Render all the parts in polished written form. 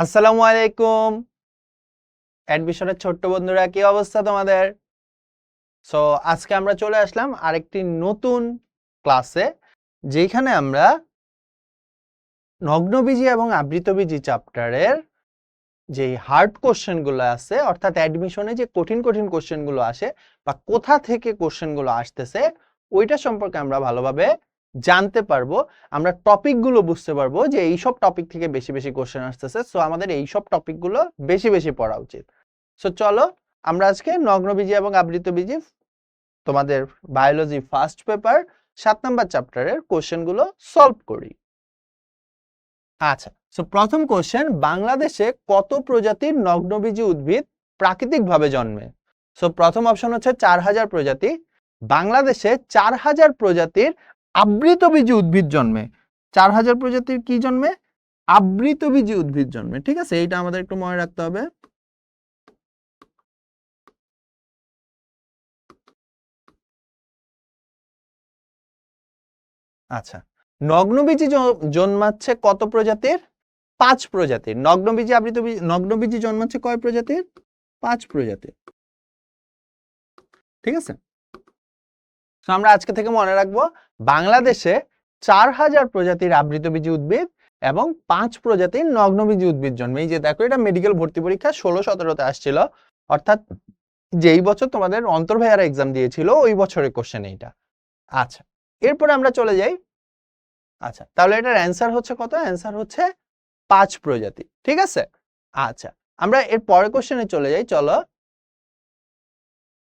আসসালামু আলাইকুম অ্যাডমিশনের ছোট্ট বন্ধুরা, কি অবস্থা তোমাদের? সো আজকে আমরা চলে আসলাম আরেকটি নতুন ক্লাসে, যেখানে আমরা নগ্নবীজি এবং আবৃতবীজি চ্যাপ্টারের যে হার্ড কোশ্চেনগুলো আছে, অর্থাৎ অ্যাডমিশনে যে কঠিন কঠিন কোশ্চেনগুলো আসে বা কোথা থেকে কোশ্চেনগুলো আসতেছে ওইটা সম্পর্কে আমরা ভালোভাবে জানতে পারবো। আমরা টপিকগুলো বুঝতে পারবো যে এইসব টপিক থেকে বেশি বেশি কোশ্চেন আসতেছে, সো আমাদের এইসব টপিকগুলো বেশি বেশি পড়া উচিত। সো চলো আমরা আজকে নগ্নবীজি এবং আবৃতবীজি তোমাদের বায়োলজি ফার্স্ট পেপার 7 নাম্বার চ্যাপ্টারের কোশ্চেনগুলো সলভ করি। আচ্ছা, সো প্রথম কোশ্চেন, বাংলাদেশে কত প্রজাতির নগ্নবীজি উদ্ভিদ প্রাকৃতিকভাবে জন্মে? সো প্রথম অপশন হচ্ছে 4000 প্রজাতি। বাংলাদেশে 4000 প্রজাতির আবৃতবীজি উদ্ভিদ জন্মে। 4000 প্রজাতির কি জন্মে? আবৃতবীজি উদ্ভিদ জন্মে। ঠিক আছে, এইটা আমাদের একটু মনে রাখতে হবে। আচ্ছা, নগ্নবীজি জন্মাচ্ছে কত প্রজাতির? 5 প্রজাতির। নগ্নবীজি আবৃতবীজি, নগ্নবীজি জন্মাচ্ছে কয় প্রজাতির? 5 প্রজাতির। ঠিক আছে, তো আমরা আজকে থেকে মনে রাখবো বাংলাদেশে 4000 প্রজাতির আবৃতবীজি উদ্ভিদ এবং 5 প্রজাতির নগ্নবীজি উদ্ভিদ জন্মে। এই যে দেখো, এটা মেডিকেল ভর্তি পরীক্ষা 16-17তে আসছিল, অর্থাৎ যেই বছর তোমাদের অন্তর্ভাইয়ারা এক্সাম দিয়েছিল ওই বছরের কোশ্চেন এইটা। আচ্ছা, এরপরে আমরা চলে যাই। আচ্ছা, তাহলে এটার অ্যান্সার হচ্ছে কত? অ্যান্সার হচ্ছে 5 প্রজাতি। ঠিক আছে, আচ্ছা আমরা এর পরের কোশ্চেনে চলে যাই। চলো,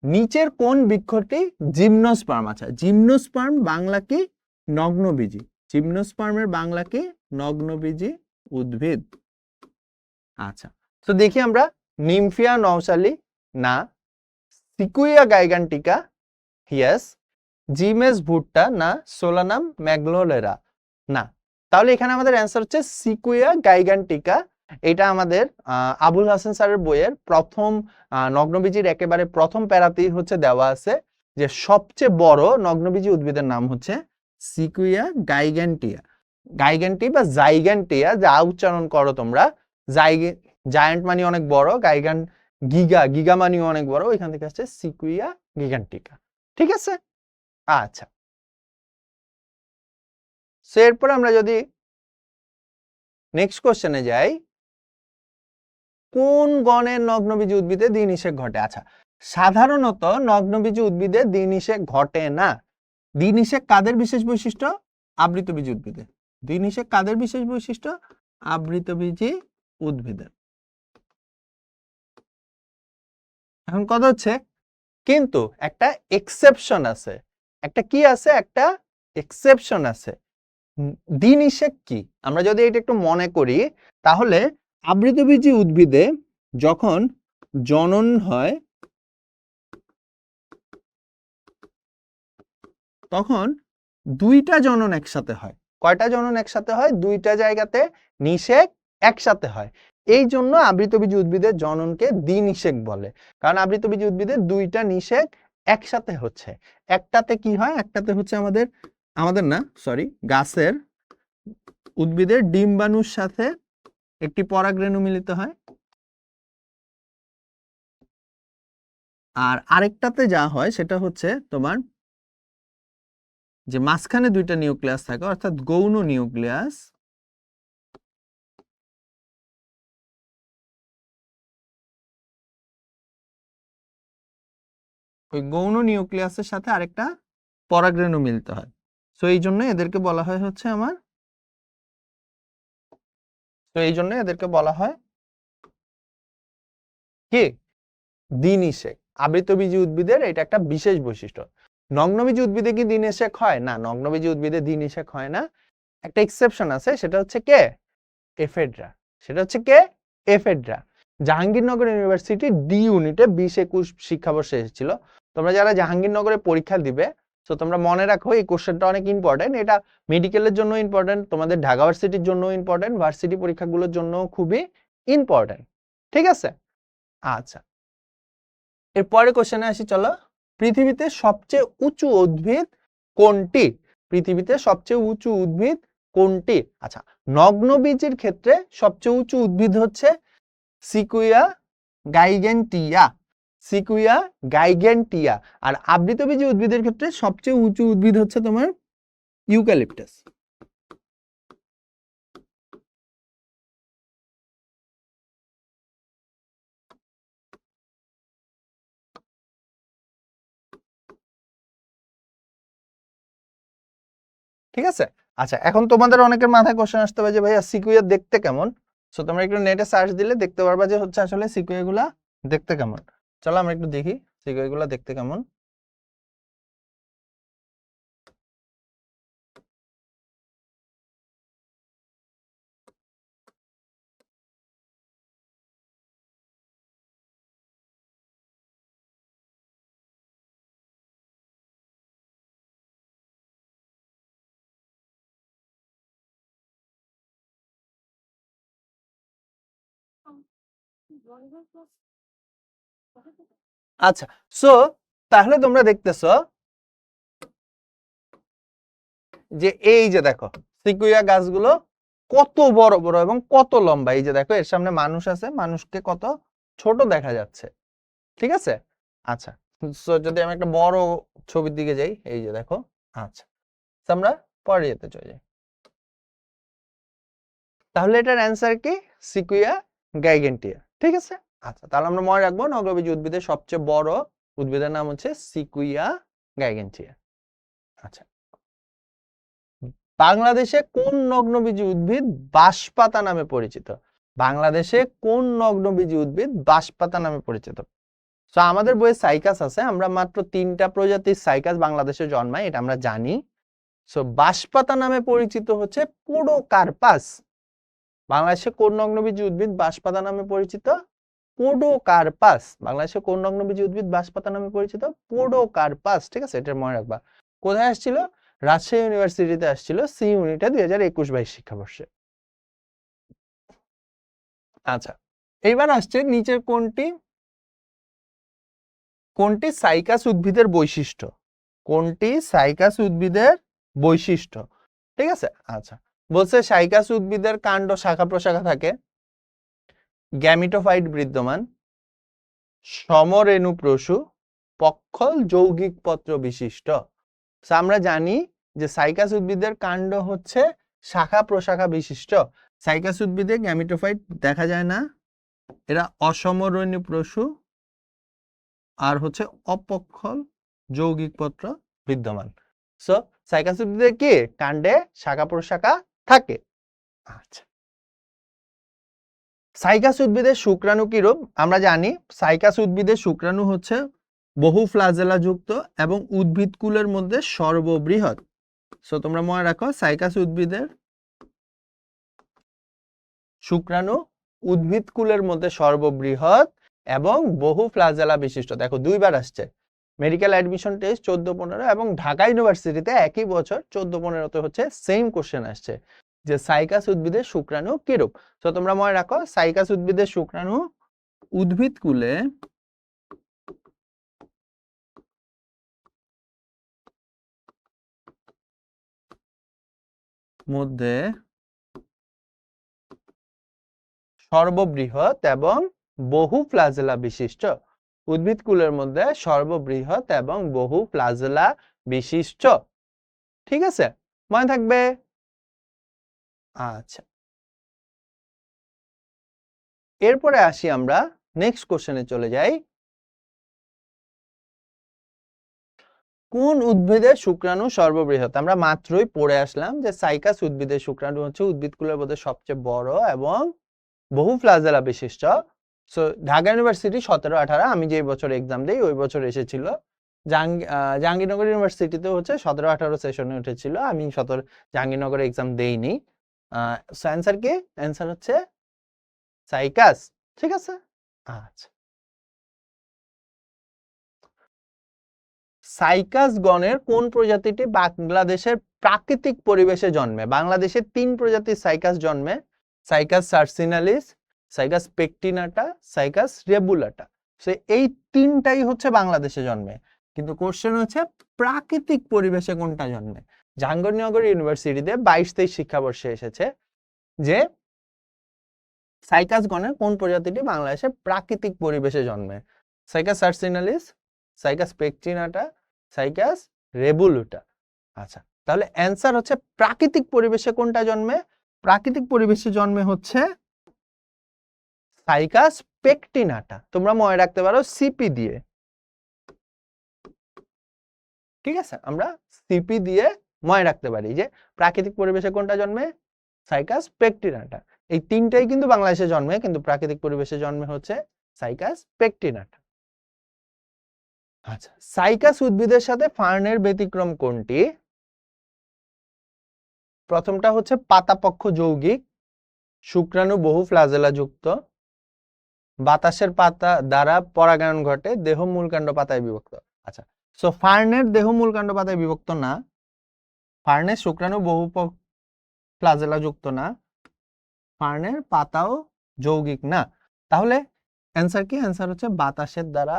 নিচের কোন বৃক্ষটি জিমনোস্পার্ম? আচ্ছা, জিমনোস্পার্ম বাংলা কি? নগ্নবীজি। জিমনোস্পার্মের বাংলা কি? নগ্নবীজি উদ্ভিদ। আচ্ছা, তো দেখি আমরা, নিমফিয়া নওসালি না, সিকুইয়া গাইগান্টিকা ইয়েস, জিমেস ভুট্টা না, সোলানাম ম্যাগনোলেরা না। তাহলে এখানে আমাদের অ্যান্সার হচ্ছে সিকুইয়া গাইগান্টিকা। এটা আমাদের আবুল হাসান স্যারের বইয়ের প্রথম নগ্নবীজির একেবারে প্রথম প্যারাতেই হচ্ছে দেওয়া আছে যে সবচেয়ে বড় নগ্নবীজি উদ্ভিদের নাম হচ্ছে সিকুইয়া গাইগ্যান্টিয়া। গাইগ্যান্টি বা জাইগ্যান্টিয়া, যা উচ্চারণ করো তোমরা। জায়ান্ট মানে অনেক বড়, গাইগান গিগা, গিগা মানেও অনেক বড়, ওইখান থেকে আসছে সিকুইয়া গিগান্টিকা। ঠিক আছে, আচ্ছা সো এরপর আমরা যদি নেক্সট কোশ্চেনে যাই, কোন গণের নগ্নবীজি উদ্ভিদে দ্বিনিষেক ঘটে? আচ্ছা, সাধারণত নগ্নবীজি উদ্ভিদে দ্বিনিষেক ঘটে না। দ্বিনিষেক কাদের বিশেষ বৈশিষ্ট্য? আবৃতবীজি উদ্ভিদে। দ্বিনিষেক কাদের বিশেষ বৈশিষ্ট্য? আবৃতবীজি উদ্ভিদের। এখন কথা হচ্ছে, কিন্তু একটা এক্সেপশন আছে। একটা কি আছে? একটা এক্সেপশন আছে। দ্বিনিষেক কি? আমরা যদি এটা একটু মনে করি, তাহলে আবৃতবীজি উদ্ভিদে যখন জনন হয় তখন দুইটা জনন একসাথে হয়। কয়টা জনন একসাথে হয়? দুইটা জায়গাতে নিষেক একসাথে হয়। এই জন্য আবৃতবীজি উদ্ভিদের জননকে দ্বিনিষেক বলে, কারণ আবৃতবীজি উদ্ভিদের দুইটা নিষেক একসাথে হচ্ছে। একটাতে কি হয়? একটাতে হচ্ছে আমাদের না, সরি, গাছের উদ্ভিদের ডিম্বাণুর সাথে একটি পরাগরেণু মিলিত হয়, আর আরেকটাতে যা হয় সেটা হচ্ছে তোমার যে মাঝখানে দুইটা নিউক্লিয়াস থাকে, অর্থাৎ গৌণ নিউক্লিয়াস। ওই গৌণ নিউক্লিয়াসের সাথে আরেকটা পরাগরেণু মিলতে হয়। সো এই জন্য এদেরকে বলা হয় হচ্ছে কি? দ্বিনিষেক। আবৃতবীজি উদ্ভিদের এটা একটা বিশেষ বৈশিষ্ট্য। নগ্নবীজি উদ্ভিদে কি দ্বিনিষেক হয়? না, নগ্নবীজি উদ্ভিদে দ্বিনিষেক হয় না। একটা এক্সেপশন আছে, সেটা হচ্ছে কে? এফেড্রা। সেটা হচ্ছে কে? এফেড্রা। জাহাঙ্গীরনগর ইউনিভার্সিটি ডি ইউনিটে 20-21 শিক্ষাবর্ষে এসেছিল। তোমরা যারা জাহাঙ্গীরনগরে পরীক্ষা দিবে, তো তোমরা মনে রাখো এই কোশ্চেনটা অনেক ইম্পর্টেন্ট। এটা মেডিকেলের জন্য ইম্পর্টেন্ট, তোমাদের ঢাকা ভার্সিটির জন্য ইম্পর্টেন্ট, ভার্সিটি পরীক্ষাগুলোর জন্য খুবই ইম্পর্টেন্ট। ঠিক আছে, আচ্ছা এর পরের কোশ্চেনে আসি। চলো, পৃথিবীতে সবচেয়ে উঁচু উদ্ভিদ কোনটি? পৃথিবীতে সবচেয়ে উঁচু উদ্ভিদ কোনটি? আচ্ছা, নগ্নবীজের ক্ষেত্রে সবচেয়ে উঁচু উদ্ভিদ হচ্ছে সিকুইয়া গাইগেন্টিয়া, সিকুইয়া গাইগেন্টিয়া। আর আবৃতবীজী উদ্ভিদের ক্ষেত্রে সবচেয়ে উঁচু উদ্ভিদ হচ্ছে তোমার ইউক্যালিপটাস। ঠিক আছে। আচ্ছা, এখন তোমাদের অনেকের মাথায় কোশ্চেন আসতে পারে যে ভাইয়া সিকুইয়া দেখতে কেমন। সো তোমরা একটু নেটে সার্চ দিলে দেখতে পারবা যে হচ্ছে আসলে সিকুইয়া গুলা দেখতে কেমন। চলো আমরা একটু দেখি সিকুইয়া গুলা দেখতে কেমন। আচ্ছা, সো তাহলে তোমরা দেখতেছো যে এই যে দেখো সিকুইয়া গাছগুলো কত বড় বড় এবং কত লম্বা। এই যে দেখো এর সামনে মানুষ আছে, মানুষকে কত ছোট দেখা যাচ্ছে। ঠিক আছে। আচ্ছা, সো যদি আমি একটা বড় ছবির দিকে যাই, এই যে দেখো। আচ্ছা, আমরা পরে যেতে চলে যাই। তাহলে এটার অ্যান্সার কি? সিকুইয়া গাইগেন্টিয়া। ঠিক আছে। আচ্ছা, তাহলে আমরা মনে রাখবো নগ্নবীজী উদ্ভিদের সবচেয়ে বড় উদ্ভিদের নাম হচ্ছে সিকুইয়া গাইগেন্টিয়া। আচ্ছা, বাংলাদেশে কোন নগ্নবীজী উদ্ভিদ বাঁশপাতা নামে পরিচিত? বাংলাদেশে কোন নগ্নবীজী উদ্ভিদ বাঁশপাতা নামে পরিচিত? তো আমাদের বইয়ে সাইকাস আছে, আমরা মাত্র 3টা প্রজাতির সাইকাস বাংলাদেশে জন্মায়, এটা আমরা জানি। সো বাঁশপাতা নামে পরিচিত হচ্ছে পোডোকার্পাস। বাংলাদেশে কোন নগ্নবীজী উদ্ভিদ বাঁশপাতা নামে পরিচিত? পোডোকার্পাস। বাংলাদেশে কোন নগ্নবীজী উদ্ভিদ বাঁশপাতা নামে পরিচিত? পোডোকার্পাস। ঠিক আছে, এটা মনে রাখবা। কোথায় আসছিল? রাজশাহী ইউনিভার্সিটিতে আসছিল, সি ইউনিটে 2021-22 শিক্ষাবর্ষে। আচ্ছা, এইবার আসছে নিচের কোনটি কোনটি সাইকাস উদ্ভিদের বৈশিষ্ট্য? কোনটি সাইকাস উদ্ভিদের বৈশিষ্ট্য? ঠিক আছে। আচ্ছা, বলছে সাইকাস উদ্ভিদের কাণ্ড শাখা প্রশাখা থাকে, গ্যামিটোফাইট বিদ্যমান, সমরেণুপ্রসূ, পক্ষল যৌগিক পত্র বিশিষ্ট। আমরা জানি যে সাইকাস উদ্ভিদের কাণ্ড হচ্ছে শাখা প্রশাখা বিশিষ্ট। সাইকাস উদ্ভিদে গ্যামিটোফাইট দেখা যায় না, এরা অসমরেণুপ্রসূ আর হচ্ছে অপক্ষল যৌগিক পত্র বিদ্যমান। সো সাইকাস উদ্ভিদে কি কাণ্ডে শাখা প্রশাখা থাকে। আচ্ছা, সাইকাস উদ্ভিদের শুক্রাণু কি রূপ? আমরা জানি সাইকাস উদ্ভিদের শুক্রাণু হচ্ছে বহু ফ্লাজেলা যুক্ত এবং উদ্ভিদকুলের মধ্যে সর্ববৃহৎ। সো তোমরা মনে রাখো সাইকাস উদ্ভিদের শুক্রাণু উদ্ভিদকুলের মধ্যে সর্ববৃহৎ এবং বহু ফ্লাজেলা বিশিষ্ট। দেখো দুইবার আসছে, মেডিকেল অ্যাডমিশন টেস্ট 14-15 এবং ঢাকা ইউনিভার্সিটিতে একই বছর 14-15-তে হচ্ছে সেম কোশ্চেন আসছে যে সাইকাস উদ্ভিদের শুক্রাণু কিরূপ। তো তোমরা মনে রাখো সাইকাস উদ্ভিদের শুক্রাণু উদ্ভিদকুলে মধ্যে সর্ববৃহৎ এবং বহু ফ্লাজেলা বিশিষ্ট। উদ্ভিদকুলের মধ্যে সর্ববৃহৎ এবং বহু ফ্লাজেলা বিশিষ্ট। ঠিক আছে, মনে থাকবে। আচ্ছা, এরপরে আসি আমরা নেক্সট কোশ্চেনে চলে যাই। কোন উদ্ভিদের শুক্রাণু সর্ববৃহৎ? আমরা মাত্রই পড়ে আসলাম যে সাইকাস উদ্ভিদের শুক্রাণু হচ্ছে উদ্ভিদকুলের মধ্যে সবচেয়ে বড় এবং বহু ফ্লাজেলা বিশিষ্ট। সো ঢাকা ইউনিভার্সিটি 17-18 আমি যে বছর এক্সাম দেই ওই বছর এসেছিল। জাহাঙ্গীরনগর ইউনিভার্সিটিতে হচ্ছে 17-18 সেশনে উঠেছিল, আমি জাহাঙ্গীরনগরে এক্সাম দেইনি। সো অ্যান্সার কি? অ্যান্সার হচ্ছে সাইকাস। ঠিক আছে। আচ্ছা, সাইকাস গণের কোন প্রজাতিটি বাংলাদেশের প্রাকৃতিক পরিবেশে জন্মে? বাংলাদেশে 3 প্রজাতির সাইকাস জন্মে, Cycas circinalis, Cycas pectinata, cycas রেবুলাটা। So এই 3টাই হচ্ছে বাংলাদেশে জন্মে, কিন্তু কোশ্চেন হচ্ছে প্রাকৃতিক পরিবেশে কোনটা জন্মে। জাহাঙ্গীরনগর ইউনিভার্সিটিতে 22-23 শিক্ষাবর্ষে এসেছে যে সাইকাস গণের কোন প্রজাতিটি বাংলাদেশে প্রাকৃতিক পরিবেশে জন্মে? Cycas circinalis, Cycas pectinata, Cycas revoluta. আচ্ছা, তাহলে অ্যান্সার হচ্ছে প্রাকৃতিক পরিবেশে কোনটা জন্মে? প্রাকৃতিক পরিবেশে জন্মে হচ্ছে সাইকাস পেকটিনাটা। তোমরা মনে রাখতে পারো সিপি দিয়ে, ঠিক আছে? আমরা সিপি দিয়ে মনে রাখতে পারি যে প্রাকৃতিক পরিবেশে কোনটা জন্মে? সাইকাস পেকটিনাটা। এই তিনটাই কিন্তু বাংলাদেশে জন্মে, কিন্তু প্রাকৃতিক পরিবেশে জন্মে হচ্ছে সাইকাস পেকটিনাটা। আচ্ছা, সাইকাস উদ্ভিদের সাথে ফার্নের ব্যতিক্রম কোনটি? প্রথমটা হচ্ছে পাতাপক্ষ যৌগিক, শুক্রাণু বহু ফ্লাজেলা যুক্ত, বাতাসের পাতা দ্বারা পরাগায়ন ঘটে, দেহ মূলকাণ্ড পাতায় বিভক্ত। আচ্ছা, সো ফার্নের দেহ মূলকাণ্ড পাতায় বিভক্ত না, ফার্নের শুক্রাণু বহু ফ্লাজেলা যুক্ত না, ফার্নের পাতাও যৌগিক না। তাহলে অ্যান্সার কি? অ্যান্সার হচ্ছে বাতাসের দ্বারা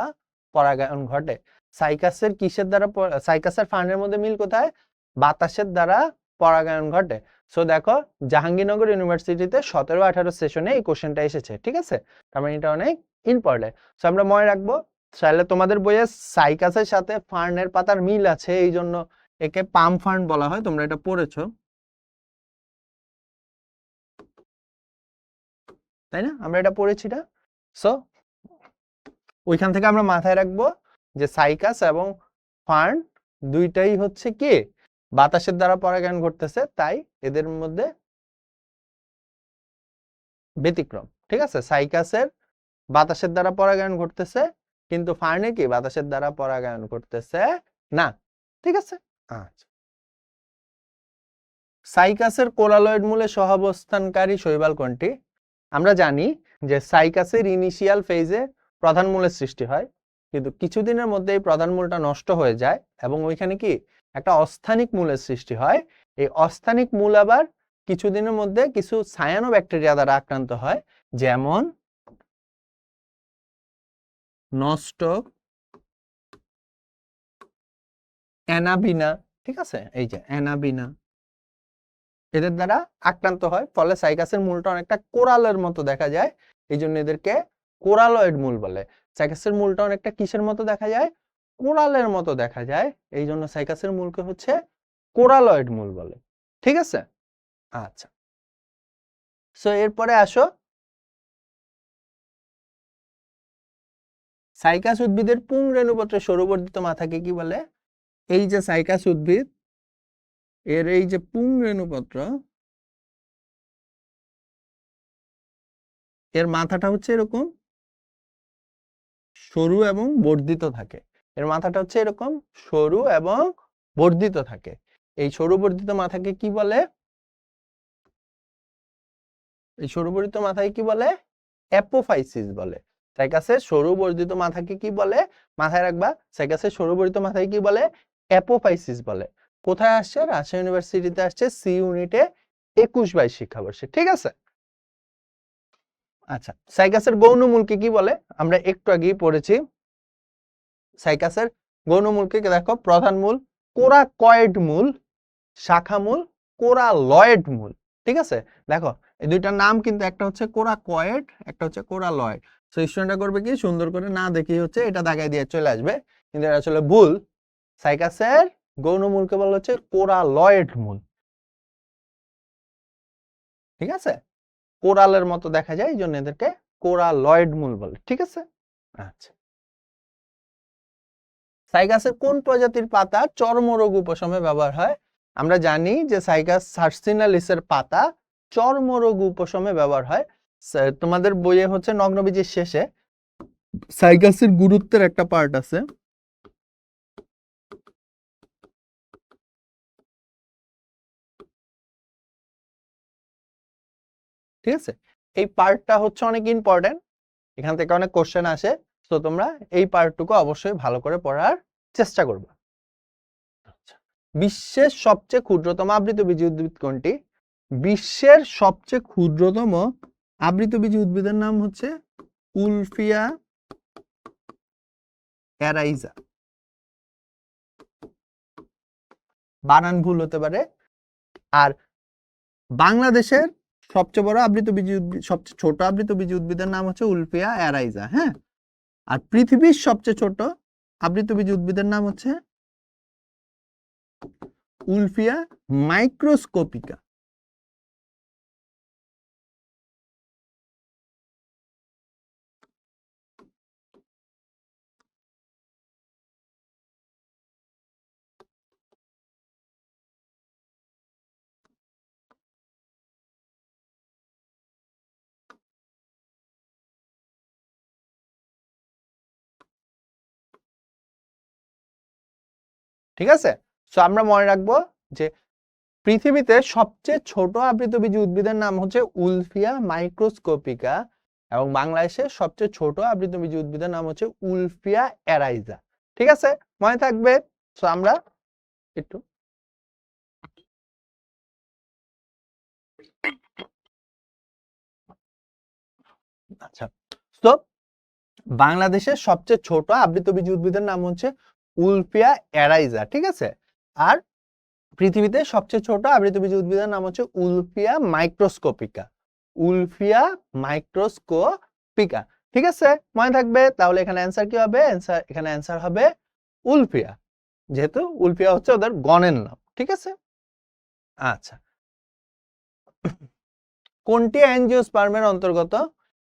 পরাগায়ন ঘটে। সাইকাসের কিসের দ্বারা? সাইকাসের ফার্নের মধ্যে মিল কোথায়? বাতাসের দ্বারা পরাগায়ন ঘটে। সো দেখো, জাহাঙ্গীরনগর ইউনিভার্সিটিতে 17-18 সেশনে এই কোশ্চেনটা এসেছে, ঠিক আছে? তার মানে এটা অনেক ইম্পর্টেন্ট। সো আমরা মনে রাখবো, তাহলে তোমাদের বইয়ে সাইকাসের সাথে ফার্নের পাতার মিল আছে, এই জন্য একে পাম ফার্ন বলা হয়। তোমরা এটা পড়েছো, তাই না? আমরা এটা পড়েছি না? সো ওইখান থেকে আমরা মাথায় রাখবো যে সাইকাস এবং ফার্ন দুইটাই হচ্ছে কি বাতাসের দ্বারা পরাগায়ন ঘটতেছে, তাই এদের মধ্যে ব্যতিক্রম, ঠিক আছে? সাইকাসের বাতাসের দ্বারা পরাগায়ন ঘটতেছে, কিন্তু ফার্নে কি বাতাসের দ্বারা পরাগায়ন ঘটতেছে না, ঠিক আছে? আচ্ছা, সাইকাসের কোরালয়েড মূলে সহাবস্থানকারী শৈবাল কোনটি? আমরা জানি যে সাইকাসের ইনিশিয়াল ফেজে প্রধান মূলের সৃষ্টি হয়, কিন্তু কিছুদিনের মধ্যে এই প্রধান মূলটা নষ্ট হয়ে যায় এবং ওইখানে কি একটা অস্থানিক মূলের সৃষ্টি হয়। এই অস্থানিক মূল আবার কিছুদিনের মধ্যে কিছু সায়ানো ব্যাকটেরিয়া দ্বারা আক্রান্ত হয়, যেমন নস্টক, অ্যানাবিনা, ঠিক আছে? এই যে অ্যানাবিনা, এদের দ্বারা আক্রান্ত হয়, ফলে সাইকাসের মূলটা অনেকটা কোরালের মতো দেখা যায়, এই জন্য এদেরকে কোরালয়েড মূল বলে। সাইকাসের মূলটা অনেকটা কিসের মতো দেখা যায়? কোরালের মতো দেখা যায়, এই জন্য সাইকাসের মূলকে হচ্ছে কোরালয়েড মূল বলে, ঠিক আছে? আচ্ছা, সো এরপরে আসো, সাইকাস উদ্ভিদের পুং রেণুপত্রের সরুবর্ধিত মাথাকে কি বলে? এই যে সাইকাস উদ্ভিদ, এর এই যে পুং রেণুপত্র, এর মাথাটা হচ্ছে এরকম সরু এবং বর্ধিত থাকে। এর মাথাটা হচ্ছে এরকম সরু এবং বর্ধিত থাকে। এই সরু বর্ধিত মাথাকে কি বলে? এই সরু বর্ধিত মাথাকে কি বলে? অ্যাপোফাইসিস বলে। সাইকাসের সরু বর্ধিত মাথাকে কি বলে? মাথায় রাখবা, সাইকাসের সরু বর্ধিত মাথাকে কি বলে? অ্যাপোফাইসিস বলে। কোথায় আসছে? রাজশাহী ইউনিভার্সিটিতে আসছে, সি ইউনিটে 21-22 শিক্ষাবর্ষে, ঠিক আছে? আচ্ছা, সাইকাসের গৌণমূলকে কি বলে? আমরা একটু আগেই পড়েছি। সাইকাসের গৌণমূলকে দেখো, প্রধান মূল কোরাকয়েড মূল, শাখা মূল কোরালয়েড মূল, ঠিক আছে? দেখো এই দুইটার নাম কিন্তু একটা হচ্ছে কোরাকয়েড, একটা হচ্ছে কোরালয়েড। সো স্টুডেন্টরা করবে কি, সুন্দর করে না দেখি হচ্ছে এটা দাগায় দিয়ে চলে আসবে, কিন্তু এটা আসলে ভুল। সাইকাসের গৌণমূলকে বলা হচ্ছে কোরালয়েড মূল, ঠিক আছে? কোরালের মতো দেখা যায়, এই জন্য এদেরকে কোরালয়েড মূল বলে, ঠিক আছে? আচ্ছা, সাইকাসের কোন প্রজাতির পাতা চর্মরোগ উপশমে ব্যবহার হয়? আমরা জানি যে সাইকাস সার্সিনালিসের পাতা চর্মরোগ উপশমে ব্যবহার হয়। তোমাদের বইয়ে হচ্ছে নগ্নবীজের শেষে সাইকাসের গুরুত্বের একটা পার্ট আছে, ঠিক আছে? এই পার্টটা হচ্ছে অনেক ইম্পর্টেন্ট, এখান থেকে অনেক কোশ্চেন আসে, তো তোমরা এই পার্টটুকু অবশ্যই ভালো করে পড়ার চেষ্টা করবে। বিশ্বের সবচেয়ে ক্ষুদ্রতম আবৃতবীজী উদ্ভিদ কোনটি? বিশ্বের সবচেয়ে ক্ষুদ্রতম আবৃতবীজী উদ্ভিদের নাম হচ্ছে উলফিয়া এরাইজা। বানান ভুল হতে পারে। আর বাংলাদেশের সবচেয়ে বড় আবৃতবীজী উদ্ভিদ, সবচেয়ে ছোট আবৃতবীজী উদ্ভিদের নাম হচ্ছে উলফিয়া অ্যারাইজা। হ্যাঁ, আর পৃথিবীর সবচেয়ে ছোট আবৃতবীজী উদ্ভিদের নাম হচ্ছে উলফিয়া মাইক্রোস্কোপিকা। ঠিক আছে, সো আমরা মনে রাখবো যে পৃথিবীতে সবচেয়ে ছোট আবৃতবীজী উদ্ভিদের নাম হচ্ছে উলফিয়া মাইক্রোস্কোপিকা, এবং বাংলাদেশের সবচেয়ে ছোট আবৃতবীজী উদ্ভিদের নাম হচ্ছে উলফিয়া অ্যারাইজা। ঠিক আছে, মনে থাকবে। সো আমরা একটু আচ্ছা, তো বাংলাদেশের সবচেয়ে ছোট আবৃতবীজী উদ্ভিদের নাম হচ্ছে উলফিয়া অ্যারাইজা। ঠিক আছে, আর পৃথিবীতে সবচেয়ে ছোট আবৃতবীজী উদ্ভিদের নাম হচ্ছে উলফিয়া মাইক্রোস্কোপিকা। উলফিয়া মাইক্রোস্কোপিকা। ঠিক আছে, মনে থাকবে। তাহলে এখানে অ্যান্সার কি হবে? এখানে অ্যান্সার হবে উলফিয়া, যেহেতু উলফিয়া হচ্ছে ওদের গণের নাম। ঠিক আছে, আচ্ছা, কোনটি অ্যাঞ্জিওস্পার্মের অন্তর্গত?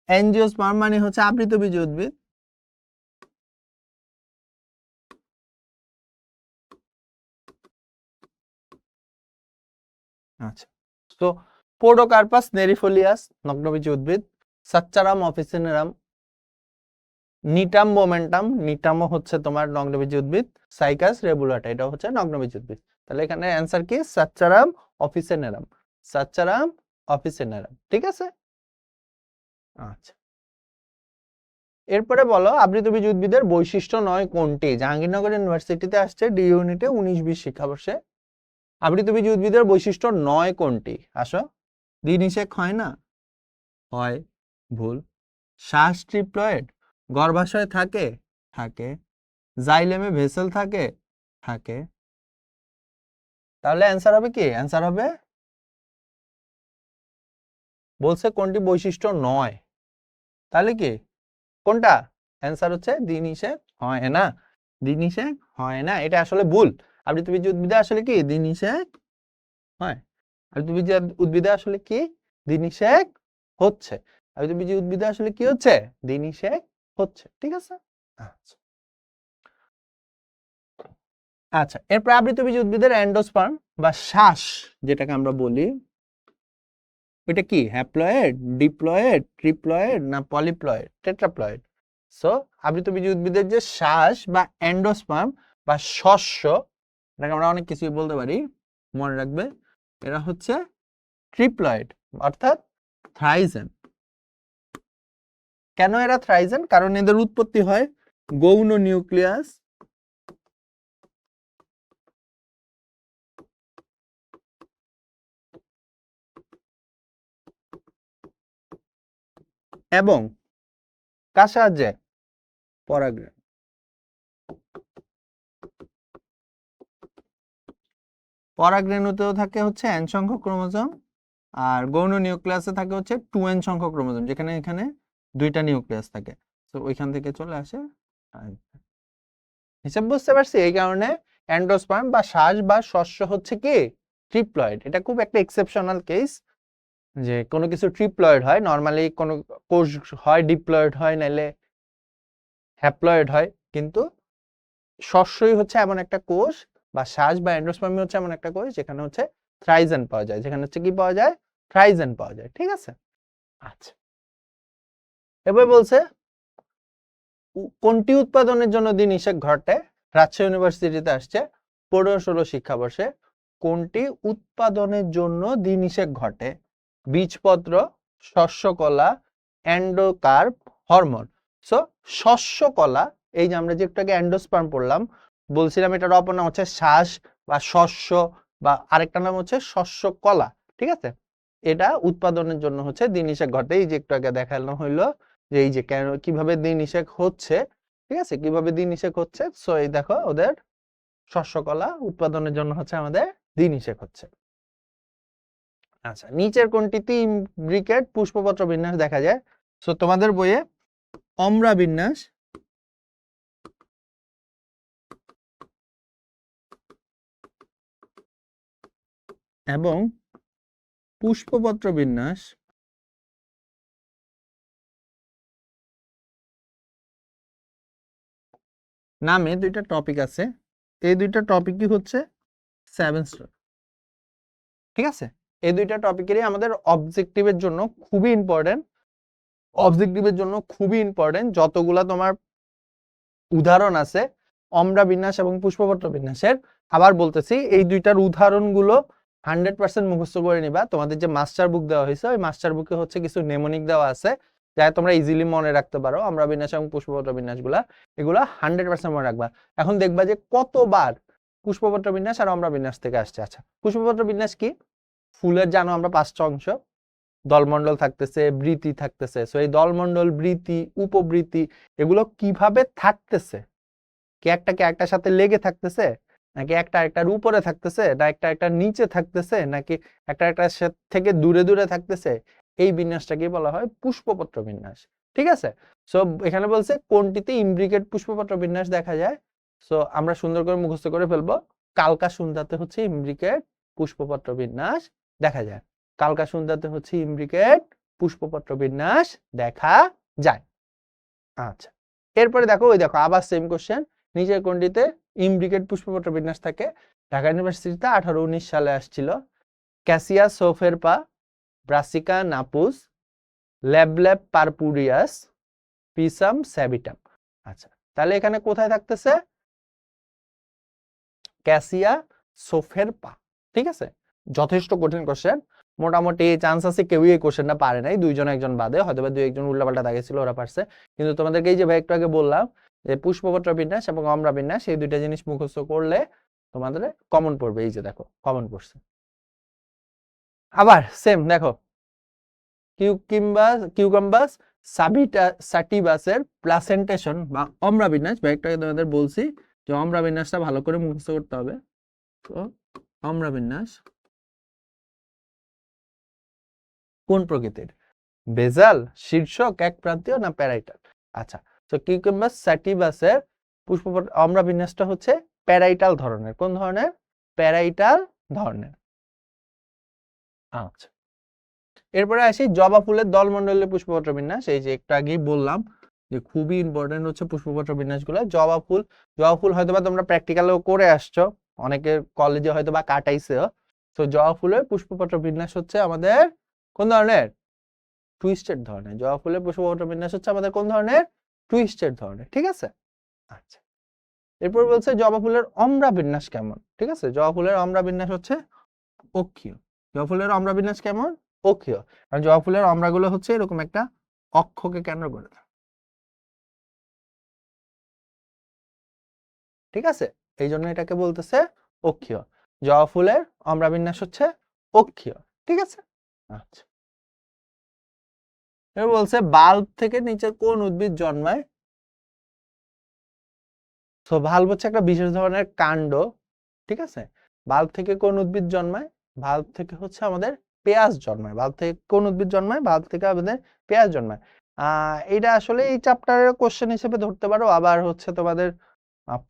অ্যাঞ্জিওস্পার্ম মানে হচ্ছে আবৃতবীজী উদ্ভিদ। আচ্ছা, তো পোডোকার্পাস নেরিফোলিয়াস নগ্নবীজী উদ্ভিদ, সাচ্চারাম অফিসিনারাম, নিটাম মোমেন্টাম, নিটামও হচ্ছে তোমার নগ্নবীজী উদ্ভিদ, সাইকাস রেবুলাটা এটা হচ্ছে নগ্নবীজী উদ্ভিদ। তাহলে এখানে অ্যান্সার কি? সাচ্চারাম অফিসিনারাম, সাচ্চারাম অফিসিনারাম। ঠিক আছে, আচ্ছা, এরপরে বলো আবৃতবীজী উদ্ভিদের বৈশিষ্ট্য নয় কোনটি? জাহাঙ্গীরনগর ইউনিভার্সিটিতে আসছে ডি ইউনিটে 19-20 শিক্ষাবর্ষে। আবৃতবীজী উদ্ভিদের বৈশিষ্ট্য নয় কোনটি? আসো, দ্বিনিষেক হয় না, হয়, ভুল। শ্বাস ট্রিপ্লয়েড, গর্ভাশয় থাকে, থাকে। জাইলেমে ভেসেল থাকে, থাকে। তাহলে অ্যান্সার হবে কি? অ্যান্সার হবে, বলছে কোনটি বৈশিষ্ট্য নয়, তাহলে কি কোনটা? অ্যান্সার হচ্ছে দ্বিনিষেক হয় না। দ্বিনিষেক হয় না, এটা আসলে ভুল। আবৃতবীজী উদ্ভিদে আসলে কি দ্বিনিষেক হয়? আবৃতবীজী উদ্ভিদে আসলে কি দ্বিনিষেক হচ্ছে? আবৃতবীজী উদ্ভিদে আসলে কি হচ্ছে? দ্বিনিষেক হচ্ছে। ঠিক আছে, আচ্ছা, আচ্ছা, এরপর আবৃতবীজী উদ্ভিদের এন্ডোস্পার্ম বা শ্বাস যেটাকে আমরা বলি, ওইটা কি হ্যাপ্লয়েড, ডিপ্লয়েড, ট্রিপ্লয়েড না পলিপ্লয়েড, টেট্রাপ্লয়েড? সো আবৃতবীজী উদ্ভিদের যে শ্বাস বা এন্ডোস্পার্ম বা শস্য, এটাকে আমরা অনেক কিছুই বলতে পারি, মনে রাখবে এরা হচ্ছে ট্রিপ্লয়েড অর্থাৎ থ্রাইজেন। কেন এরা থ্রাইজেন? কারণ এদের উৎপত্তি হয় গৌণ নিউক্লিয়াস এবং কার সাহায্যে? পরাগরেণু। পরাগরেণুতেও থাকে হচ্ছে n সংখ্যক ক্রোমোজোম, আর গৌণ নিউক্লিয়াসে থাকে হচ্ছে 2n সংখ্যক ক্রোমোজোম, যেখানে এখানে দুইটা নিউক্লিয়াস থাকে। তো ওইখান থেকে চলে আসে। হিসাব বুঝতে পারছি? এই কারণে এন্ডোস্পার্ম বা শ্বাস বা শস্য হচ্ছে কি ট্রিপ্লয়েড। এটা খুব একটা এক্সেপশনাল কেস যে কোনো কিছু ট্রিপ্লয়েড হয়। নরমালি কোনো কোষ হয় ডিপ্লয়েড হয়, নাইলে হ্যাপ্লয়েড হয়, কিন্তু শস্যই হচ্ছে এমন একটা কোষ বা শ্বাস বা এন্ডোস্পার্ম হচ্ছে এমন একটা কোষ যেখানে হচ্ছে থ্রাইজেন পাওয়া যায়, যেখানে হচ্ছে কি পাওয়া যায়? থ্রাইজেন পাওয়া যায়। ঠিক আছে, আচ্ছা, এবার বলছে কোনটি উৎপাদনের জন্য দ্বিনিষেক ঘটে? রাজশাহী ইউনিভার্সিটিতে আসছে 15-16 শিক্ষাবর্ষে। কোনটি উৎপাদনের জন্য দ্বিনিষেক ঘটে? বীজপত্র, শস্যকলা, এন্ডোকার্প, হরমোন। সো শস্যকলা, এই যে আমরা যে একটু আগে এন্ডোস্পার্ম পড়লাম, বলছিলাম এটার অপর নাম হচ্ছে শ্বাস বা শস্য, বা আরেকটা নাম হচ্ছে শস্যকলা। ঠিক আছে, এটা উৎপাদনের জন্য হচ্ছে দ্বিনিষেক ঘটে। এই যে একটু আগে দেখানো হইলো যে এই যে কেন কিভাবে দ্বিনিষেক হচ্ছে। ঠিক আছে, কিভাবে দ্বিনিষেক হচ্ছে। সো এই দেখো ওদের শস্যকলা উৎপাদনের জন্য হচ্ছে আমাদের দিনিষেক হচ্ছে। আচ্ছা, নিচের কোনটিতে ইমব্রিকেট পুষ্পপত্র বিন্যাস দেখা যায়? সো তোমাদের বইয়ে অমরা বিন্যাস এবং পুষ্পপত্র বিন্যাস নামে দুইটা টপিক আছে। এই দুইটা টপিকই হচ্ছে 7 স্টার। ঠিক আছে, এই দুইটা টপিকেরই আমাদের অবজেক্টিভের জন্য খুবই ইম্পর্টেন্ট। যতগুলা তোমার উদাহরণ আছে অমরা বিন্যাস এবং পুষ্পপত্র বিন্যাসের, আবার বলতেছি এই দুইটার উদাহরণগুলো 100% মুখস্থ করে নিবা। তোমাদের যে মাস্টার বুক দেওয়া হয়েছে ওই মাস্টার বুকে হচ্ছে কিছু নেমোনিক দেওয়া আছে যা তোমরা ইজিলি মনে রাখতে পারো। অমরা বিন্যাস এবং পুষ্পপত্র বিন্যাসগুলা এগুলা 100% মনে রাখবা। এখন দেখবা যে কতবার পুষ্পপত্র বিন্যাস আর অমরা বিন্যাস থেকে আসছে। আচ্ছা, পুষ্পপত্র বিন্যাস কি? ফুলের জানো আমরা 5টা অংশ, দলমন্ডল থাকতেছে, বৃতি থাকতেছে। সো এই দলমন্ডল, বৃতি, উপবৃতি এগুলো কিভাবে থাকতেছে? কি একটার সাথে লেগে থাকতেছে, নাকি একটা একটার উপরে থাকতেছে, না একটা নিচে থাকতেছে, নাকি একটা থেকে দূরে দূরে থাকতেছে? এই বিন্যাসটাকে বলা হয় পুষ্পপত্র বিন্যাস। ঠিক আছে, সো এখানে বলছে কোনটিতে ইমব্রিকেট পুষ্পপত্র বিন্যাস দেখা যায়। সো আমরা সুন্দর করে মুখস্থ করে ফেলবো। কালকা সুন্দাতে হচ্ছে ইমব্রিকেট পুষ্পপত্র বিন্যাস দেখা যায়। কালকা সুন্দাতে হচ্ছে ইমব্রিকেট পুষ্পপত্র বিন্যাস দেখা যায়। আচ্ছা, এরপরে দেখো, ওই দেখো আবার সেম কোশ্চেন। নিচের কোনটিতে ইমব্রিকেট পুষ্পপত্র বিন্যাস থাকে? ঢাকা ইউনিভার্সিটিতে 1819 সালে আসছিল। Cassia sophera, Brassica napus, Lablab purpureus, Pisum sativum. আচ্ছা, তাহলে এখানে কোথায় থাকতেছে? Cassia sophera. ঠিক আছে, যথেষ্ট কঠিন কোশ্চেন। মোটামুটি চান্স আছে কেউই এই কোশ্চেনটা পারে নাই, দুইজন একজন বাদে, হয়তো বা দুই একজন উল্টাপাল্টা দাগেছিল, ওরা পারছে। কিন্তু তোমাদেরকে এই যে ভাই একটু আগে বললাম যে পুষ্পপত্র বিন্যাস এবং অমরা বিন্যাস এই দুইটা জিনিস মুখস্থ করলে তোমাদের কমন পড়বে। এই যে দেখো কমন পড়ছে। আবার সেম দেখো, কিউকাম্বাস সাটিভাসের প্লাসেন্টেশন বা অমরা বিন্যাস, ভাই একটু আগে তোমাদের বলছি যে অমরা বিন্যাসটা ভালো করে মুখস্থ করতে হবে। তো অমরা বিন্যাস কোন প্রকৃতির? বেজাল, শীর্ষক, এক প্রান্তীয়, না প্যারাইটাল? আচ্ছা, তো কিউকাম্বাস স্যাটিভাসের পুষ্পপত্র অমরা বিন্যাসটা হচ্ছে প্যারাইটাল ধরনের। কোন ধরনের? প্যারাইটাল ধরনের। আচ্ছা, এরপরে আসি জবা ফুলের দলমন্ডলের পুষ্পপত্র বিন্যাস। এই যে একটু আগেই বললাম যে খুবই ইম্পর্টেন্ট হচ্ছে পুষ্পপত্র বিন্যাসগুলো। জবা ফুল হয়তোবা তোমরা প্র্যাকটিক্যালেও করে আসছো, অনেকের কলেজে হয়তোবা কাটাইছেও। তো জবা ফুলের পুষ্পপত্র বিন্যাস হচ্ছে আমাদের কোন ধরনের? টুইস্টেড ধরনের। জবা ফুলের পুষ্পপত্র বিন্যাস হচ্ছে আমাদের কোন ধরনের? টুইস্টেড ধরনের। ঠিক আছে, আচ্ছা, এরপর বলছে জবা ফুলের অমরা বিন্যাস কেমন? ঠিক আছে, জবা ফুলের অমরা বিন্যাস হচ্ছে অক্ষীয়। জবা ফুলের অমরা বিন্যাস কেমন? অক্ষীয়। কারণ জবা ফুলের অমরাগুলো হচ্ছে এরকম একটা অক্ষকে কেন্দ্র করে। ঠিক আছে, এই জন্য এটাকে বলতেছে অক্ষীয়। জবা ফুলের অমরা বিন্যাস হচ্ছে অক্ষীয়। ঠিক আছে, আচ্ছা, এবার বলছে বাল্ব থেকে নিচের কোন উদ্ভিদ জন্মায়? তো বাল্ব হচ্ছে একটা বিশেষ ধরনের কাণ্ড। ঠিক আছে, বাল্ব থেকে কোন উদ্ভিদ জন্মায়? বাল্ব থেকে হচ্ছে আমাদের পেঁয়াজ জন্মায়। বাল্ব থেকে কোন উদ্ভিদ জন্মায়? বাল্ব থেকে আমাদের পেঁয়াজ জন্মায়। এটা আসলে এই চ্যাপ্টারের কোশ্চেন হিসেবে ধরতে পারো। আবার হচ্ছে তোমাদের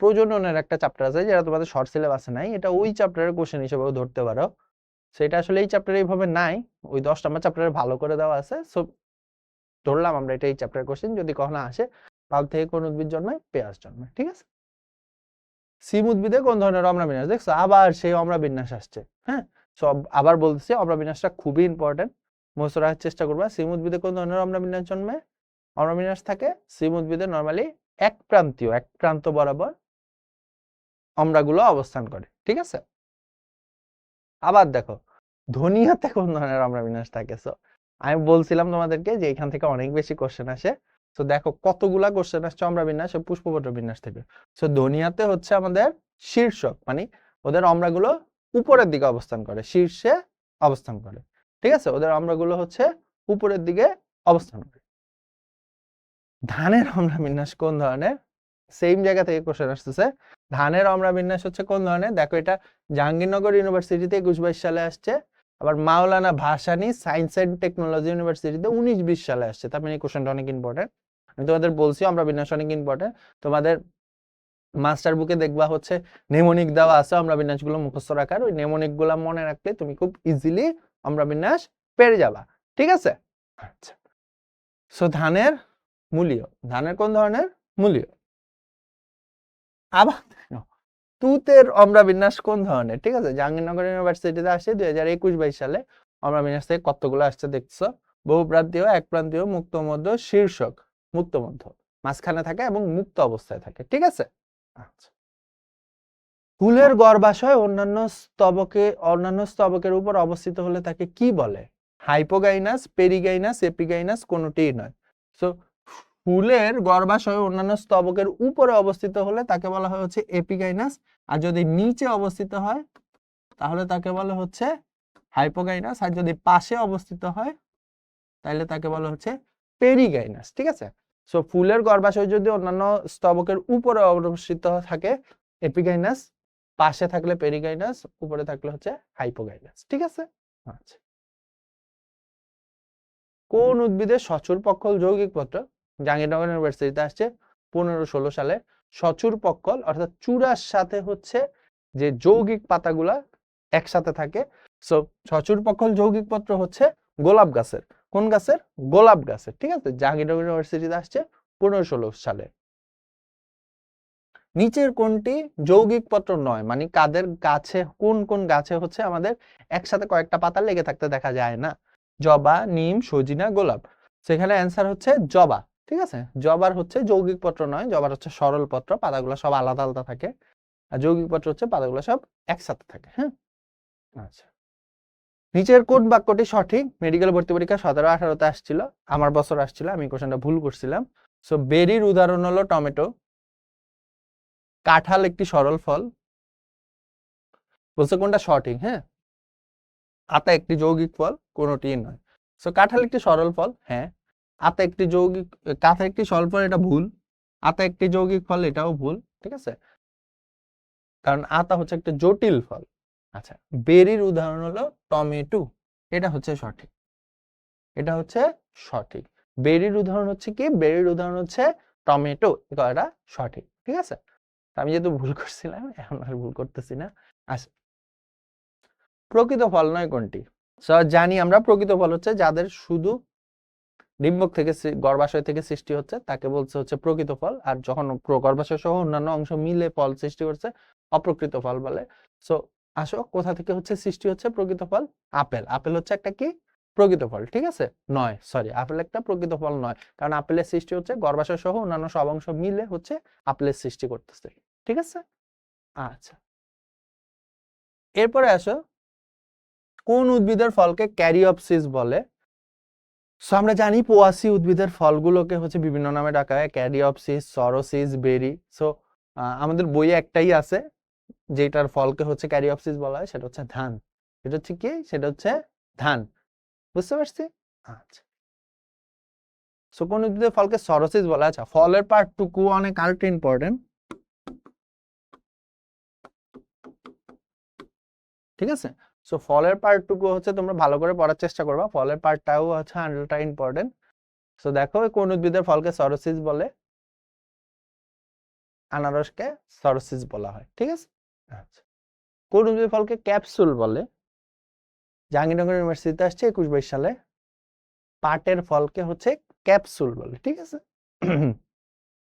প্রজননের একটা চ্যাপ্টার আছে যেটা তোমাদের শর্ট সিলেবাসে নাই, এটা ওই চ্যাপ্টারের কোশ্চেন হিসেবেও ধরতে পারো। সেটা আসলে এই চ্যাপ্টারে এইভাবে নাই, ওই 10 নম্বর চ্যাপ্টারে ভালো করে দেওয়া আছে। সো ধরলাম আমরা এটা এই চ্যাপ্টারের কোশ্চেন যদি কখনো আসে। বাল্ব থেকে কোন উদ্ভিদ জন্মায়? পেঁয়াজ জন্মায়। ঠিক আছে, সিম উদ্ভিদে কোন ধরনের অমরা বিন্যাস? দেখছো আবার সেই অমরা বিন্যাস আসছে। হ্যাঁ, সব আবার বলতেছি অমরা বিন্যাসটা খুবই ইম্পর্টেন্ট, মুখস্থ রাখার চেষ্টা করবা। সিম উদ্ভিদে কোন ধরনের অমরা বিন্যাস জন্মায়? অমরা বিন্যাস থাকে সিম উদ্ভিদে নরমালি এক প্রান্ত বরাবর অমরাগুলো অবস্থান করে। ঠিক আছে, আবার দেখো ধনিয়াতে কোন ধরনের অমরা বিন্যাস থাকে? সো আমি বলছিলাম তোমাদেরকে যে এখান থেকে অনেক বেশি কোশ্চেন আসে। তো দেখো কতগুলা কোশ্চেন আসছে অমরা বিন্যাস ও পুষ্পপত্র বিন্যাস থেকে। সো ধনিয়াতে হচ্ছে আমাদের শীর্ষক, মানে ওদের অমরাগুলো উপরের দিকে অবস্থান করে, শীর্ষে অবস্থান করে। ঠিক আছে, ওদের অমরাগুলো হচ্ছে উপরের দিকে অবস্থান করে। ধানের অমরা বিন্যাস কোন ধরনের? সেম জায়গা থেকে কোশ্চেন আসতেছে। ধানের অমরা বিন্যাস হচ্ছে কোন ধরনের? দেখো এটা জাহাঙ্গীরনগর ইউনিভার্সিটিতে 21-22 সালে আসছে, আবার মাওলানা ভাসানী সায়েন্স এন্ড টেকনোলজি ইউনিভার্সিটিতে 19-20 সালে আসছে। তার মানে এই কোশ্চেনটা অনেক ইম্পর্টেন্ট। আমি তোমাদের বলছি আমরা বিন্যাস অনেক ইম্পর্টেন্ট। তোমাদের মাস্টার বুকে দেখবা হচ্ছে নেমোনিক দেওয়া আছে আমরা বিন্যাসগুলো মুখস্থ রাখার, ওই নেমোনিক গুলা মনে রাখলে তুমি খুব ইজিলি আমরা বিন্যাস পেরে যাবা। ঠিক আছে? আচ্ছা, সো ধানের মূলীয়, ধানের কোন ধরনের? মূলীয়। আবার তুতের অমরা বিন্যাস কোন ধরনের? ঠিক আছে, জাহাঙ্গীরনগর ইউনিভার্সিটিতে আসছে 2021-22 সালে। অমরা বিন্যাস থেকে কতগুলো আসছে দেখছো? বহুপ্রান্তীয়, একপ্রান্তীয়, মুক্ত মধ্য, শীর্ষক, মুক্ত মধ্য, মাঝখানে থাকে এবং মুক্ত অবস্থায় থাকে। ঠিক আছে? আচ্ছা, ফুলের গর্ভাশয় অন্যান্য স্তবকের উপর অবস্থিত হলে তাকে কি বলে? হাইপোগাইনাস, পেরিগাইনাস, এপিগাইনাস, কোনটিই নয়। সো ফুলের গর্ভাশয় অন্যান্য স্তবকের উপরে অবস্থিত হলে তাকে বলা হয় হচ্ছে এপিগাইনাস, আর যদি নিচে অবস্থিত হয় তাহলে তাকে বলা হচ্ছে হাইপোগাইনাস, আর যদি পাশে অবস্থিত হয় তাহলে তাকে বলা হচ্ছে পেরিগাইনাস। ঠিক আছে? সো ফুলের গর্ভাশয় যদি অন্যান্য স্তবকের উপরে অবস্থিত থাকে এপিগাইনাস, পাশে থাকলে পেরিগাইনাস, উপরে থাকলে হচ্ছে হাইপোগাইনাস। ঠিক আছে? আচ্ছা, কোন উদ্ভিদের সচুর পক্ষল যৌগিক পত্র? জাহাঙ্গীরনগর ইউনিভার্সিটিতে আসছে 15-16 সালে। সচুর পক্ষল অর্থাৎ চূড়ার সাথে হচ্ছে যে যৌগিক পাতাগুলা একসাথে থাকে, সো সচুর পক্ষল যৌগিক পত্র হচ্ছে গোলাপ গাছের। কোন গাছের? গোলাপ গাছের। ঠিক আছে, জাহাঙ্গীরনগর ইউনিভার্সিটিতে আসছে 15-16 সালে। নিচের কোনটি যৌগিক পত্র নয়? মানে কাদের গাছে, কোন কোন গাছে হচ্ছে আমাদের একসাথে কয়েকটা পাতা লেগে থাকতে দেখা যায় না? জবা, নিম, সজিনা, গোলাপ। সেখানে অ্যান্সার হচ্ছে জবা। ঠিক আছে, জবার হচ্ছে যৌগিক পত্র নয়, জবার হচ্ছে সরল পত্র, পাতাগুলো সব আলাদা আলাদা থাকে। আর যৌগিক পত্র হচ্ছে পাতাগুলো সব একসাথে থাকে। হ্যাঁ, আচ্ছা, নিচের কোন বাক্যটি সঠিক? মেডিকেল ভর্তি পরীক্ষা 17-18তে আসছিল, আমার বছর আসছিল, আমি কোশ্চেনটা ভুল করছিলাম। সো বেরির উদাহরণ হলো টমেটো। কাঁঠাল একটি সরল ফল। বলছে কোনটা সঠিক? হ্যাঁ, আতা একটি যৌগিক ফল, কোনটি নয়। সো কাঁঠাল একটি সরল ফল, হ্যাঁ। আতা একটি যৌগিক, কাঁঠাল একটি সরল ফল, এটা ভুল। আতা একটি যৌগিক ফল, এটাও ভুল। ঠিক আছে, কারণ আতা হচ্ছে একটা জটিল ফল। আচ্ছা, বেরির উদাহরণ হলো টমেটো, এটা হচ্ছে সঠিক, এটা হচ্ছে সঠিক। বেরির উদাহরণ হচ্ছে কি? বেরির উদাহরণ হচ্ছে টমেটো, এটা সঠিক। ঠিক আছে, আমি যেহেতু ভুল করছিলাম এখন আর ভুল করতেছি না। আচ্ছা, প্রকৃত ফল নয় কোনটি? জানি আমরা প্রকৃত ফল হচ্ছে যাদের শুধু ডিম্বক থেকে গর্ভাশয় থেকে সৃষ্টি হচ্ছে তাকে বলছে হচ্ছে প্রকৃত ফল, আর যখন গর্ভাশয় সহ অন্যান্য অংশ মিলে ফল সৃষ্টি করছে অপ্রকৃত ফল বলে। সো আসো, কোথা থেকে হচ্ছে সৃষ্টি হচ্ছে প্রকৃত ফল? আপেল। আপেল হচ্ছে একটা কি? প্রকৃত ফল। ঠিক আছে, নয়, সরি, আপেল একটা প্রকৃত ফল নয়, কারণ আপেলের সৃষ্টি হচ্ছে গর্ভাশয় সহ অন্যান্য সব অংশ মিলে হচ্ছে আপেলের সৃষ্টি করতেছে। ঠিক আছে, আচ্ছা, এরপরে আসো, কোন উদ্ভিদের ফলকে ক্যারিওপসিস বলে? সো আমরা জানি পোয়াসি উদ্ভিদের ফলগুলোকে হচ্ছে বিভিন্ন নামে ডাকা হয়, ক্যারিওপসিস, সরোসিস, বেরি। সো আমাদের বইয়ে একটাই আছে যেটার ফলকে হচ্ছে ক্যারিওপসিস বলা হয়, সেটা হচ্ছে ধান। সেটা হচ্ছে কি? সেটা হচ্ছে ধান। বুঝতে পারছি? আচ্ছা, সো কোন উদ্ভিদের ফলকে সরোসিস বলা? আচ্ছা, ফলের পার্টটুকু অনেক আরেকটা ইম্পর্টেন্ট। ঠিক আছে, সো ফলের পার্টটুকু হচ্ছে তোমরা ভালো করে পড়ার চেষ্টা করবা, ফলের পার্টটাও হচ্ছে আরেকটা ইম্পর্টেন্ট। সো দেখো কোন উদ্ভিদের ফলকে সরোসিস বলে? আনারসকে সরোসিস বলা হয়। ঠিক আছে, আচ্ছা, কোন উদ্ভিদের ফলকে ক্যাপসুল বলে? জাহাঙ্গীরনগর ইউনিভার্সিটিতে আসছে 21-22 সালে। পাটের ফলকে হচ্ছে ক্যাপসুল বলে। ঠিক আছে,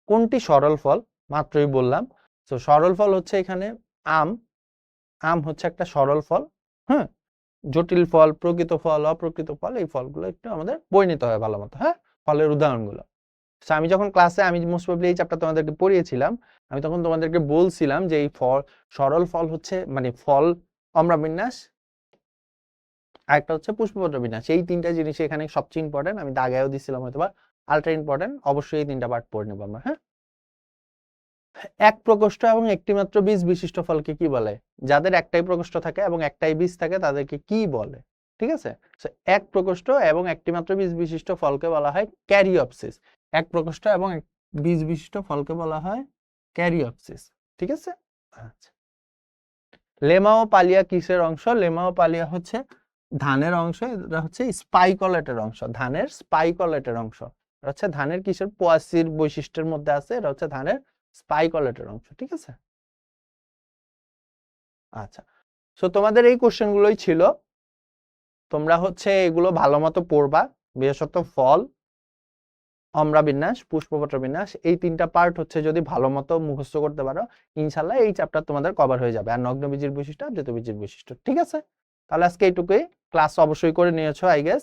কোনটি সরল ফল? মাত্রই বললাম। তো সরল ফল হচ্ছে এখানে আম। আম হচ্ছে একটা সরল ফল। হ্যাঁ, জটিল ফল, প্রকৃত ফল, অপ্রকৃত ফল, এই ফলগুলো একটু আমাদের বই নিতে হবে ভালো মতো। হ্যাঁ, ফলের উদাহরণগুলো। আমি যখন ক্লাসে আমি মোস্ট প্রবাবলি এই চ্যাপ্টার তোমাদেরকে পড়িয়েছিলাম, আমি তখন তোমাদেরকে বলছিলাম যে এই ফল, সরল ফল হচ্ছে মানে ফল অমরা বিন্যাস, আরেকটা হচ্ছে পুষ্পপত্র বিন্যাস। এই তিনটা জিনিস এখানে সবচেয়ে ইম্পর্টেন্ট। আমি দাগায়ও দিছিলাম হয়তোবা, আলট্রা ইম্পর্টেন্ট। অবশ্যই এই তিনটা পার্ট পড়ে নেবো আমরা। হ্যাঁ, এক প্রকোষ্ঠ এবং একটি মাত্র বীজ বিশিষ্ট ফলকে কি বলে? যাদের একটাই প্রকোষ্ঠ থাকে এবং একটাই বীজ থাকে তাদেরকে কি বলে? ঠিক আছে, এক প্রকোষ্ঠ এবং একটি মাত্র বীজ বিশিষ্ট ফলকে বলা হয় ক্যারিওপসিস। এক প্রকোষ্ঠ এবং বীজ বিশিষ্ট ফলকে বলা হয় ক্যারিওপসিস। ঠিক আছে, আচ্ছা, লেমা ও পালিয়া কিসের অংশ? লেমা ও পালিয়া হচ্ছে ধানের অংশ, এটা হচ্ছে স্পাইকলেটের অংশ, ধানের স্পাইকলেটের অংশ। এটা হচ্ছে ধানের কিসের পোয়াসির বৈশিষ্ট্যের মধ্যে আছে, এটা হচ্ছে ধানের স্পাইকলেটের অংশ, ঠিক আছে? আচ্ছা, সো তোমাদের এই কোশ্চেন গুলোই ছিল, তোমরা হচ্ছে এগুলো ভালো মতো পড়বা, বিশেষত ফল, অম্রা বিন্যাস, পুষ্পপত্র বিন্যাস, এই তিনটা পার্ট হচ্ছে যদি ভালো মতো মুখস্থ করতে পারো, ইনশাল্লাহ এই চ্যাপ্টার তোমাদের কভার হয়ে যাবে। আর নগ্নবীজির বৈশিষ্ট্য আর দ্বৈতবীজির বৈশিষ্ট্য, ঠিক আছে? তাহলে আজকে এইটুকুই, ক্লাস অবশ্যই করে নিয়েছো আই গেস।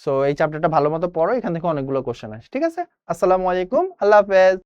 সো এই চ্যাপ্টারটা ভালো মতো পড়ো, এখান থেকে অনেকগুলো কোশ্চেন আসে, ঠিক আছে? আসসালামু আলাইকুম, আল্লাহ হাফেজ।